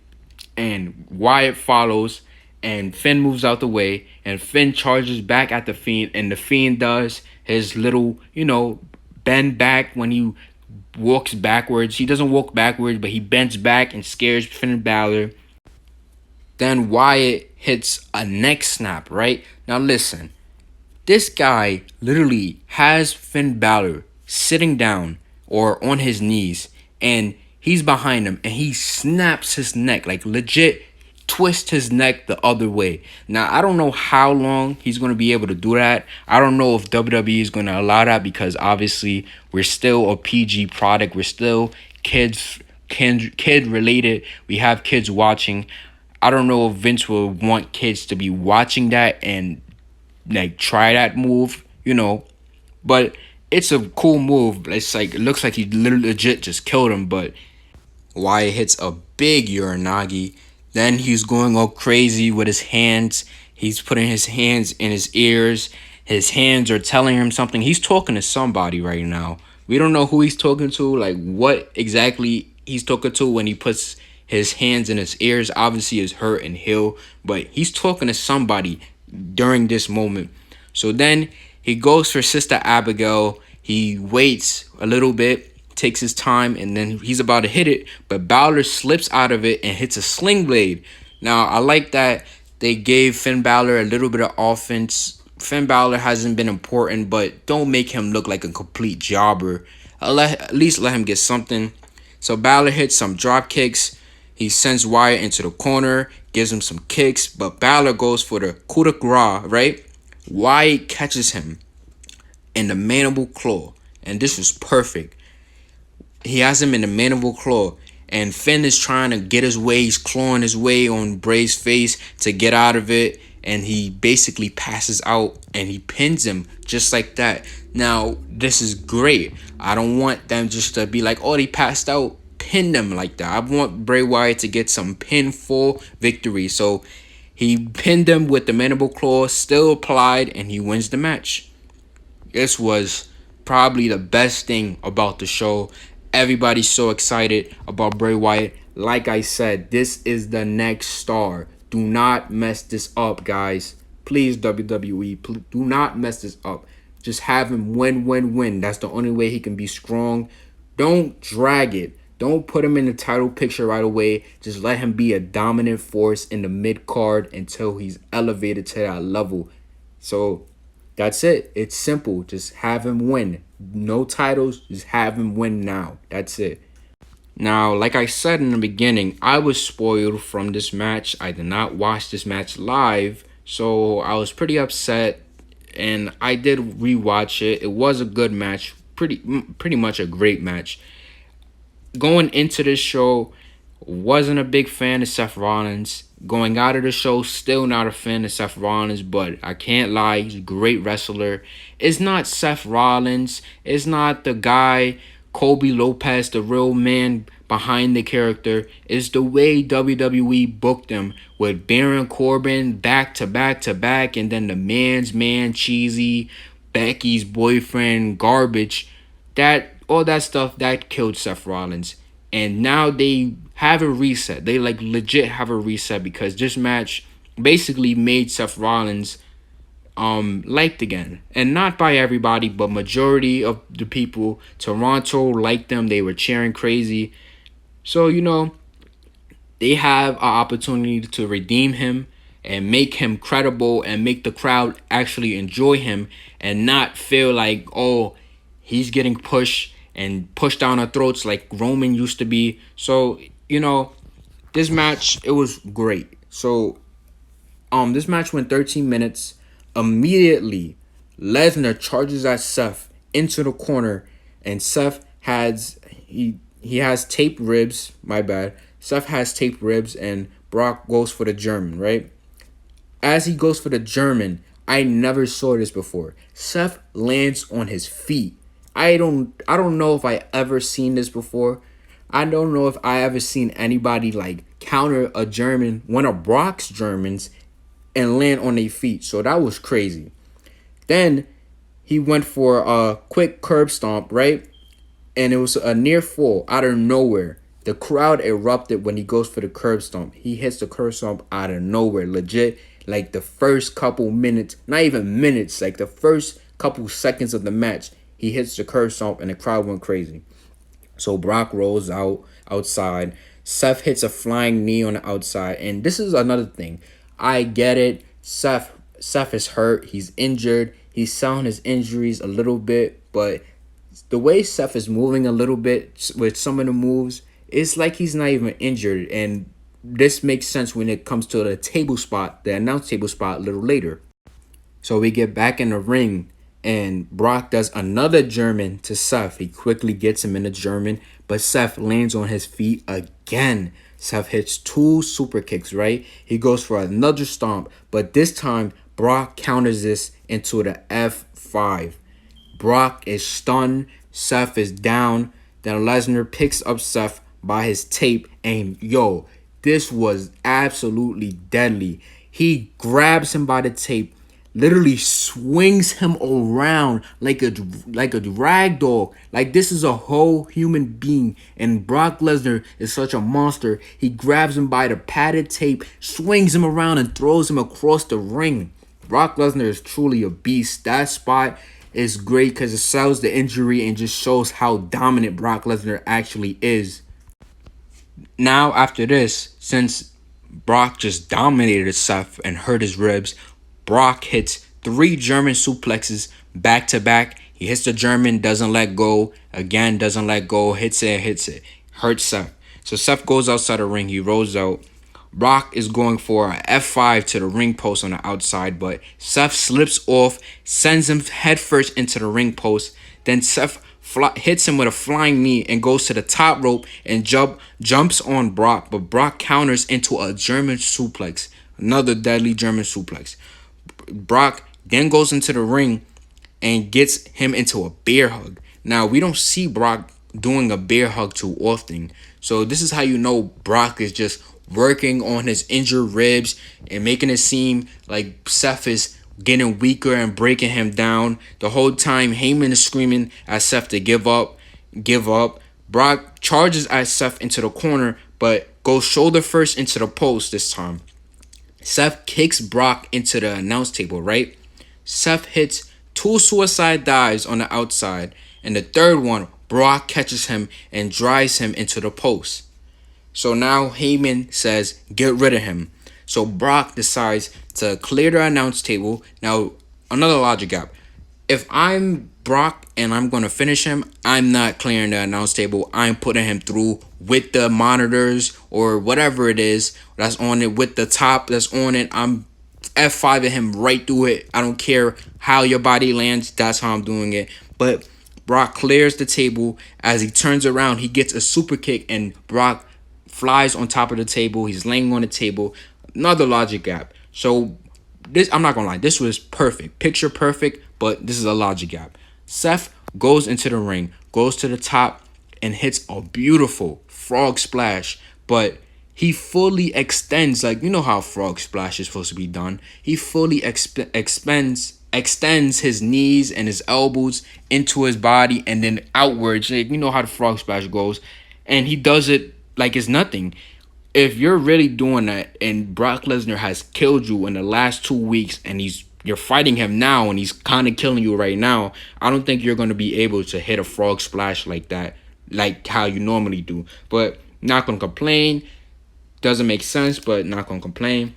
and Wyatt follows, and Finn moves out the way, and Finn charges back at the Fiend, and the Fiend does his little, bend back when he walks backwards. He doesn't walk backwards, but he bends back and scares Finn Balor. Then Wyatt hits a neck snap, right? Now listen, this guy literally has Finn Balor sitting down or on his knees, and he's behind him, and he snaps his neck, like legit twist his neck the other way. Now, I don't know how long he's going to be able to do that. I don't know if WWE is going to allow that because obviously we're still a PG product. We're still kid related. We have kids watching. I don't know if Vince will want kids to be watching that and like try that move. But it's a cool move. It's like it looks like he literally legit just killed him, but Wyatt hits a big Uranagi. Then he's going all crazy with his hands. He's putting his hands in his ears. His hands are telling him something. He's talking to somebody right now. We don't know who he's talking to, like what exactly he's talking to when he puts his hands in his ears. Obviously, it's hurt and heal, but he's talking to somebody during this moment. So then he goes for Sister Abigail. He waits a little bit, takes his time, and then he's about to hit it, but Balor slips out of it and hits a sling blade. Now, I like that they gave Finn Balor a little bit of offense. Finn Balor hasn't been important, but don't make him look like a complete jobber. At least let him get something. So Balor hits some drop kicks. He sends Wyatt into the corner, gives him some kicks, but Balor goes for the coup de grace, right? Wyatt catches him in the mandible claw, and this was perfect. He has him in the mandible claw, and Finn is trying to get his way. He's clawing his way on Bray's face to get out of it, and he basically passes out, and he pins him just like that. Now, this is great. I don't want them just to be like, oh, they passed out, pin them like that. I want Bray Wyatt to get some pinfall victory. So he pinned him with the mandible claw still applied, and he wins the match. This was probably the best thing about the show. Everybody's so excited about Bray Wyatt. Like I said, this is the next star. Do not mess this up, guys. Please, WWE, do not mess this up. Just have him win. That's the only way he can be strong. Don't drag it. Don't put him in the title picture right away. Just let him be a dominant force in the mid-card until he's elevated to that level. So that's it. It's simple. Just have him win. No titles. Just have him win now. That's it. Now, like I said in the beginning, I was spoiled from this match. I did not watch this match live, so I was pretty upset. And I did rewatch it. It was a good match. Pretty much a great match. Going into this show, wasn't a big fan of Seth Rollins. Going out of the show, still not a fan of Seth Rollins, but I can't lie, he's a great wrestler. It's not Seth Rollins. It's not the guy, Kobe Lopez, the real man behind the character. It's the way WWE booked him with Baron Corbin back to back to back, and then the man's man, Cheesy, Becky's boyfriend, garbage. All that stuff, that killed Seth Rollins. And now they have a reset. They like legit have a reset because this match basically made Seth Rollins liked again. And not by everybody, but majority of the people. Toronto liked them. They were cheering crazy. So, they have an opportunity to redeem him and make him credible and make the crowd actually enjoy him and not feel like, oh, he's getting pushed and pushed down our throats like Roman used to be. So, this match, it was great. So, this match went 13 minutes. Immediately, Lesnar charges at Seth into the corner, and Seth has he has taped ribs. My bad. Seth has taped ribs, and Brock goes for the German. Right as he goes for the German, I never saw this before. Seth lands on his feet. I don't know if I ever seen this before. I don't know if I ever seen anybody like counter a German, one of Brock's Germans, and land on their feet. So that was crazy. Then he went for a quick curb stomp, right? And it was a near fall out of nowhere. The crowd erupted when he goes for the curb stomp. He hits the curb stomp out of nowhere, legit. Like the first couple minutes, not even minutes, like the first couple seconds of the match, he hits the curb stomp and the crowd went crazy. So Brock rolls outside. Seth hits a flying knee on the outside, and this is another thing. I get it. Seth is hurt. He's injured. He's selling his injuries a little bit, but the way Seth is moving a little bit with some of the moves, it's like he's not even injured. And this makes sense when it comes to the table spot, the announce table spot a little later. So we get back in the ring, and Brock does another German to Seth. He quickly gets him in the German, but Seth lands on his feet again. Seth hits two super kicks, right? He goes for another stomp, but this time Brock counters this into the F5. Brock is stunned. Seth is down. Then Lesnar picks up Seth by his tape. And this was absolutely deadly. He grabs him by the tape, literally swings him around like a rag doll. Like this is a whole human being. And Brock Lesnar is such a monster. He grabs him by the padded tape, swings him around, and throws him across the ring. Brock Lesnar is truly a beast. That spot is great because it sells the injury and just shows how dominant Brock Lesnar actually is. Now, after this, since Brock just dominated Seth and hurt his ribs, Brock hits 3 German suplexes back to back. He hits the German, doesn't let go. Again, doesn't let go. Hits it. Hurts Seth. So Seth goes outside the ring. He rolls out. Brock is going for a F5 to the ring post on the outside, but Seth slips off, sends him headfirst into the ring post. Then Seth hits him with a flying knee and goes to the top rope and jumps on Brock, but Brock counters into a German suplex, another deadly German suplex. Brock then goes into the ring and gets him into a bear hug. Now, we don't see Brock doing a bear hug too often, so this is how you know Brock is just working on his injured ribs and making it seem like Seth is getting weaker and breaking him down. The whole time, Heyman is screaming at Seth to give up. Brock charges at Seth into the corner, but goes shoulder first into the post this time. Seth kicks Brock into the announce table, right? Seth hits 2 suicide dives on the outside, and the third one, Brock catches him and drives him into the post. So now Heyman says, get rid of him. So Brock decides to clear the announce table. Now, another logic gap. If I'm Brock and I'm going to finish him, I'm not clearing the announce table. I'm putting him through with the monitors or whatever it is that's on it, with the top that's on it. I'm F5ing him right through it. I don't care how your body lands. That's how I'm doing it. But Brock clears the table. As he turns around, he gets a super kick, and Brock flies on top of the table. He's laying on the table. Another logic gap. So this, I'm not gonna lie, this was perfect, picture perfect, but this is a logic gap. Seth goes into the ring, goes to the top, and hits a beautiful frog splash, but he fully extends, like, you know how frog splash is supposed to be done. He fully extends his knees and his elbows into his body and then outwards. Like, you know how the frog splash goes, and he does it like it's nothing. If you're really doing that and Brock Lesnar has killed you in the last 2 weeks and you're fighting him now and he's kind of killing you right now, I don't think you're going to be able to hit a frog splash like that, like how you normally do. But not going to complain. Doesn't make sense, but not going to complain.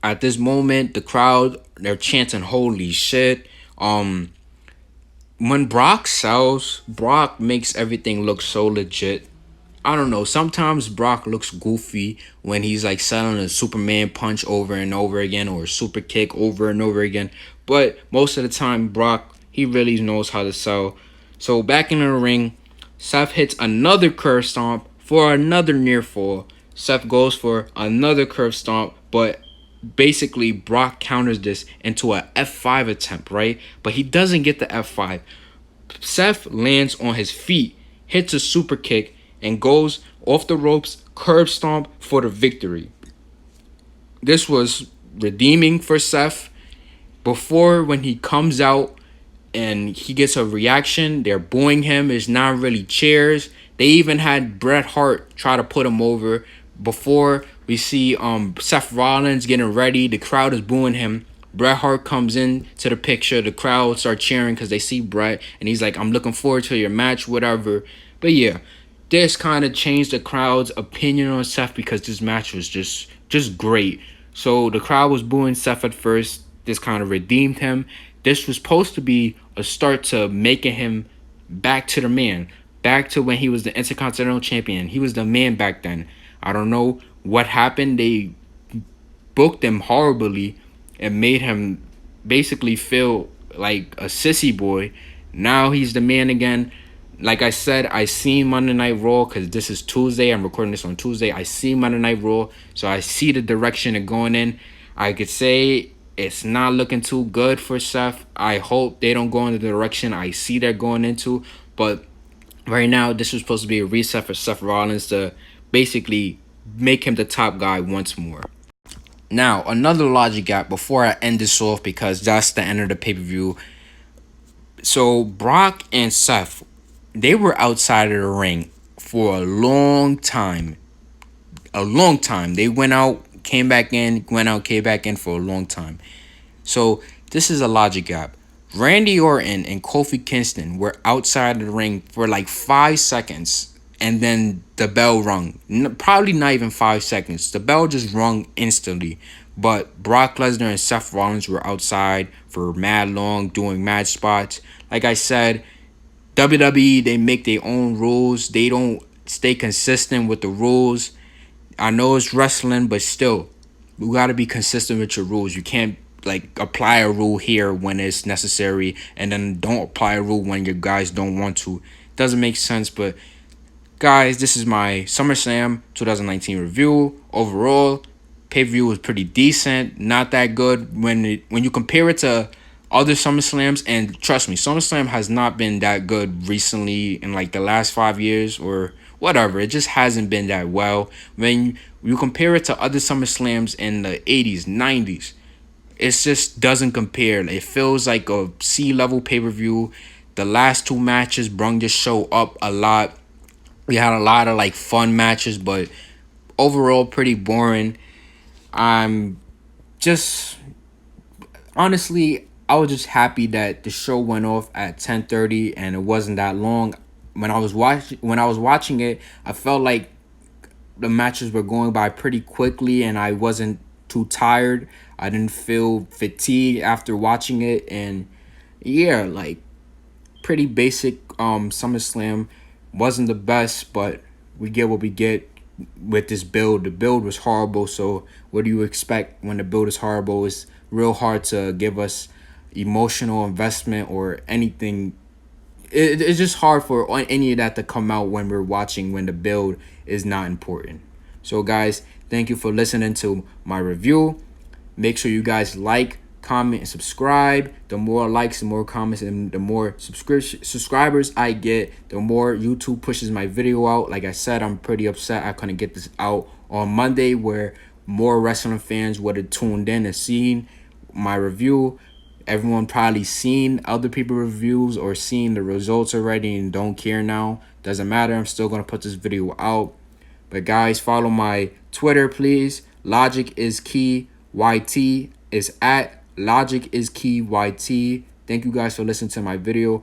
At this moment, the crowd, they're chanting "Holy shit!" When Brock sells, Brock makes everything look so legit. I don't know. Sometimes Brock looks goofy when he's like selling a Superman punch over and over again or a super kick over and over again. But most of the time, Brock, he really knows how to sell. So back in the ring, Seth hits another curve stomp for another near fall. Seth goes for another curve stomp, but basically Brock counters this into a F5 attempt, right? But he doesn't get the F5. Seth lands on his feet, hits a super kick, and goes off the ropes, curb stomp for the victory. This was redeeming for Seth. Before, when he comes out and he gets a reaction, they're booing him. There's not really cheers. They even had Bret Hart try to put him over. Before we see Seth Rollins getting ready, the crowd is booing him. Bret Hart comes in to the picture. The crowd start cheering because they see Bret, and he's like, "I'm looking forward to your match, whatever." But yeah, this kind of changed the crowd's opinion on Seth because this match was just great. So the crowd was booing Seth at first. This kind of redeemed him. This was supposed to be a start to making him back to the man, back to when he was the Intercontinental Champion. He was the man back then. I don't know what happened. They booked him horribly and made him basically feel like a sissy boy. Now he's the man again. Like I said, I seen Monday Night Raw because this is Tuesday. I'm recording this on Tuesday. I see Monday Night Raw, so I see the direction it's going in. I could say it's not looking too good for Seth. I hope they don't go in the direction I see they're going into. But right now, this was supposed to be a reset for Seth Rollins to basically make him the top guy once more. Now, another logic gap before I end this off because that's the end of the pay-per-view. So, Brock and Seth, they were outside of the ring for a long time. A long time. They went out, came back in, went out, came back in for a long time. So, this is a logic gap. Randy Orton and Kofi Kingston were outside of the ring for like 5 seconds, and then the bell rung. Probably not even 5 seconds. The bell just rung instantly. But Brock Lesnar and Seth Rollins were outside for mad long, doing mad spots. Like I said, WWE, they make their own rules. They don't stay consistent with the rules. I know it's wrestling, but still, you got to be consistent with your rules. You can't like apply a rule here when it's necessary and then don't apply a rule when your guys don't want to. Doesn't make sense. But guys, this is my SummerSlam 2019 review. Overall, pay-per-view was pretty decent, not that good when you compare it to other SummerSlams. And trust me, SummerSlam has not been that good recently in like the last 5 years or whatever. It just hasn't been that well. When you compare it to other SummerSlams in the 80s, 90s, it just doesn't compare. It feels like a C-level pay-per-view. The last two matches brung this show up a lot. We had a lot of like fun matches, but overall pretty boring. I'm just honestly, I was just happy that the show went off at 10:30 and it wasn't that long. When I was watching it, I felt like the matches were going by pretty quickly and I wasn't too tired. I didn't feel fatigued after watching it, and yeah, like pretty basic SummerSlam. Wasn't the best, but we get what we get with this build. The build was horrible, so what do you expect when the build is horrible? It's real hard to give us emotional investment or anything. It's just hard for any of that to come out when we're watching when the build is not important. So guys, thank you for listening to my review. Make sure you guys like, comment, and subscribe. The more likes, the more comments, and the more subscribers I get, the more YouTube pushes my video out. Like I said, I'm pretty upset I couldn't get this out on Monday where more wrestling fans would have tuned in and seen my review. Everyone probably seen other people's reviews or seen the results already and don't care now. Doesn't matter. I'm still going to put this video out. But guys, follow my Twitter, please. Logic is key. YT is at Logic is key YT. Thank you guys for listening to my video.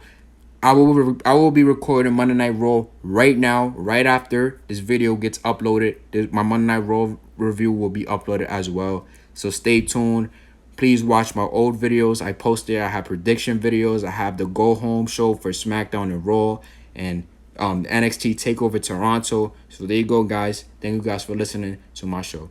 I will be recording Monday Night Raw right now, right after this video gets uploaded. My Monday Night Raw review will be uploaded as well. So stay tuned. Please watch my old videos I posted. I have prediction videos. I have the go home show for SmackDown and Raw, and NXT Takeover Toronto. So there you go, guys. Thank you guys for listening to my show.